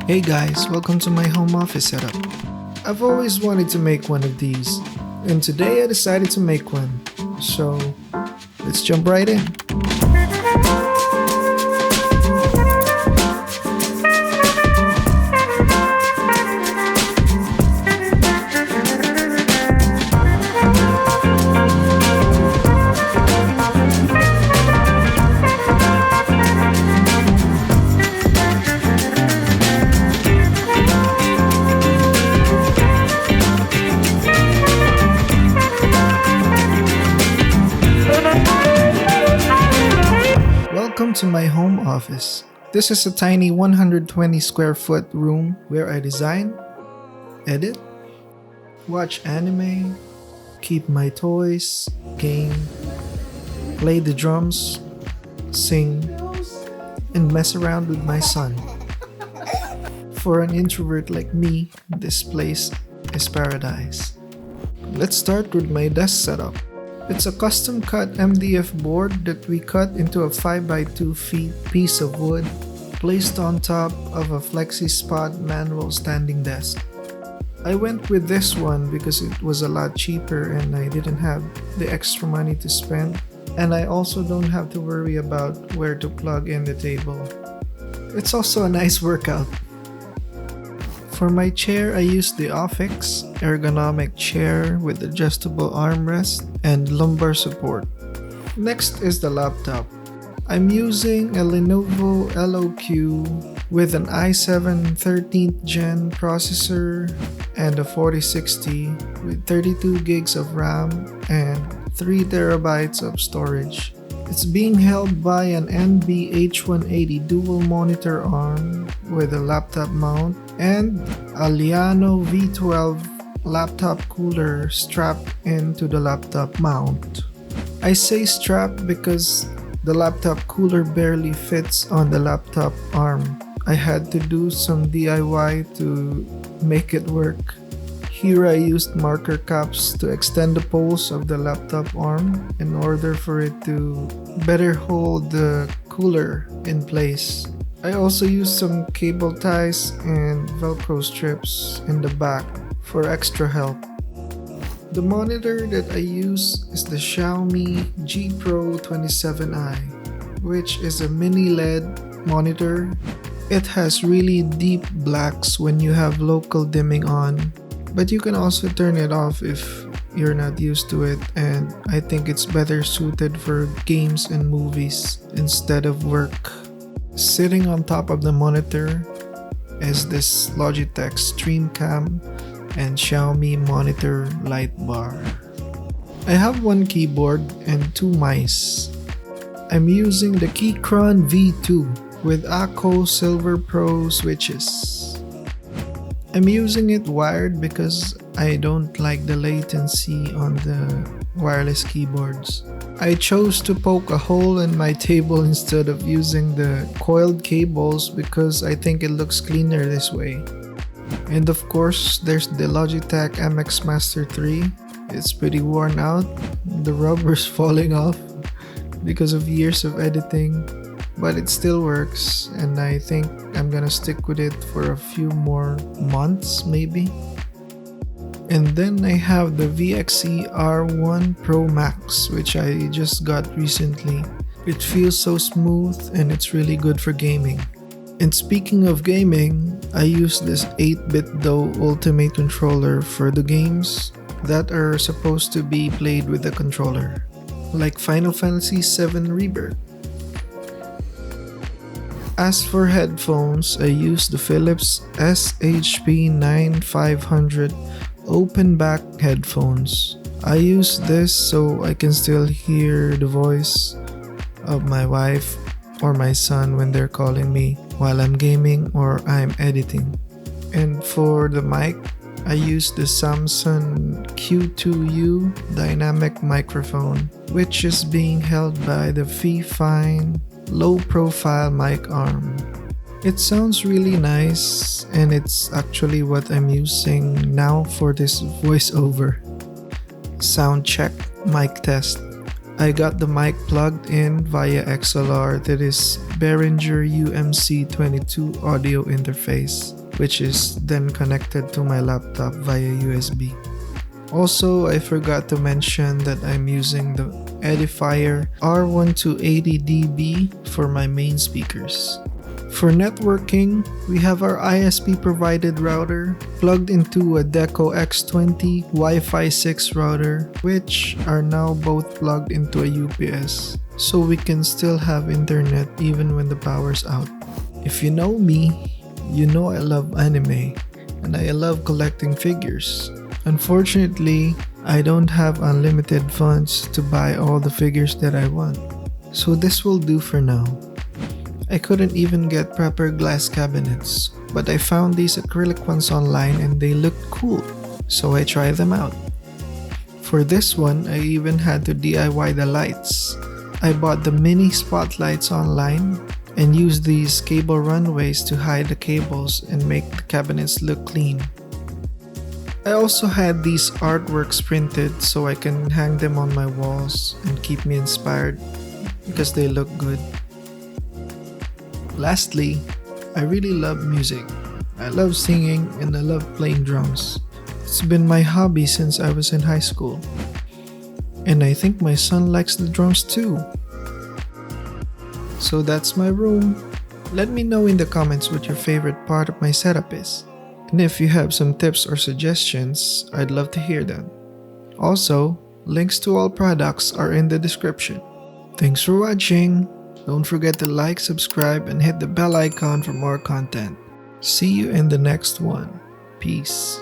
Hey guys, welcome to my home office setup. I've always wanted to make one of these, and today I decided to make one. So, let's jump right in. Welcome to my home office. This is a tiny 120 square foot room where I design, edit, watch anime, keep my toys, game, play the drums, sing, and mess around with my son. For an introvert like me, this place is paradise. Let's start with my desk setup. It's a custom cut MDF board that we cut into a 5x2 feet piece of wood placed on top of a Flexispot manual standing desk. I went with this one because it was a lot cheaper and I didn't have the extra money to spend, and I also don't have to worry about where to plug in the table. It's also a nice workout. For my chair, I used the Office ergonomic chair with adjustable armrest and lumbar support. Next is the laptop. I'm using a Lenovo LOQ with an i7 13th gen processor and a 4060 with 32 gigs of RAM and 3 terabytes of storage. It's being held by an NB-H180 dual monitor arm with a laptop mount and a Llano V12 laptop cooler strapped into the laptop mount. I say strapped because the laptop cooler barely fits on the laptop arm. I had to do some DIY to make it work. Here I used marker caps to extend the poles of the laptop arm in order for it to better hold the cooler in place. I also used some cable ties and Velcro strips in the back for extra help. The monitor that I use is the Xiaomi G Pro 27i, which is a mini LED monitor. It has really deep blacks when you have local dimming on, but you can also turn it off if you're not used to it, and I think it's better suited for games and movies instead of work. Sitting on top of the monitor is this Logitech StreamCam and Xiaomi monitor light bar. I have one keyboard and 2 mice. I'm using the Keychron V2 with Akko Silver Pro switches. I'm using it wired because I don't like the latency on the wireless keyboards. I chose to poke a hole in my table instead of using the coiled cables because I think it looks cleaner this way. And of course, there's the Logitech MX Master 3. It's pretty worn out. The rubber's falling off because of years of editing, but it still works, and I think I'm gonna stick with it for a few more months maybe. And then I have the VXE R1 Pro Max, which I just got recently. It feels so smooth and it's really good for gaming. And speaking of gaming, I use this 8-bit DO Ultimate controller for the games that are supposed to be played with a controller, like Final Fantasy VII Rebirth. As for headphones, I use the Philips SHP9500 open back headphones. I use this so I can still hear the voice of my wife or my son when they're calling me while I'm gaming or I'm editing. And for the mic, I use the Samsung Q2U dynamic microphone, which is being held by the Fifine low profile mic arm. It sounds really nice, and it's actually what I'm using now for this voiceover. Sound check, mic test. I got the mic plugged in via XLR to this Behringer UMC22 audio interface, which is then connected to my laptop via USB. Also, I forgot to mention that I'm using the Edifier R1280dB for my main speakers. For networking, we have our ISP provided router plugged into a Deco X20 Wi-Fi 6 router, which are now both plugged into a UPS, so we can still have internet even when the power's out. If you know me, you know I love anime, and I love collecting figures. Unfortunately, I don't have unlimited funds to buy all the figures that I want, so this will do for now. I couldn't even get proper glass cabinets, but I found these acrylic ones online and they looked cool, so I tried them out. For this one, I even had to DIY the lights. I bought the mini spotlights online and used these cable runways to hide the cables and make the cabinets look clean. I also had these artworks printed so I can hang them on my walls and keep me inspired because they look good. Lastly, I really love music. I love singing and I love playing drums. It's been my hobby since I was in high school. And I think my son likes the drums too. So that's my room. Let me know in the comments what your favorite part of my setup is. And if you have some tips or suggestions, I'd love to hear them. Also, links to all products are in the description. Thanks for watching. Don't forget to like, subscribe, and hit the bell icon for more content. See you in the next one. Peace.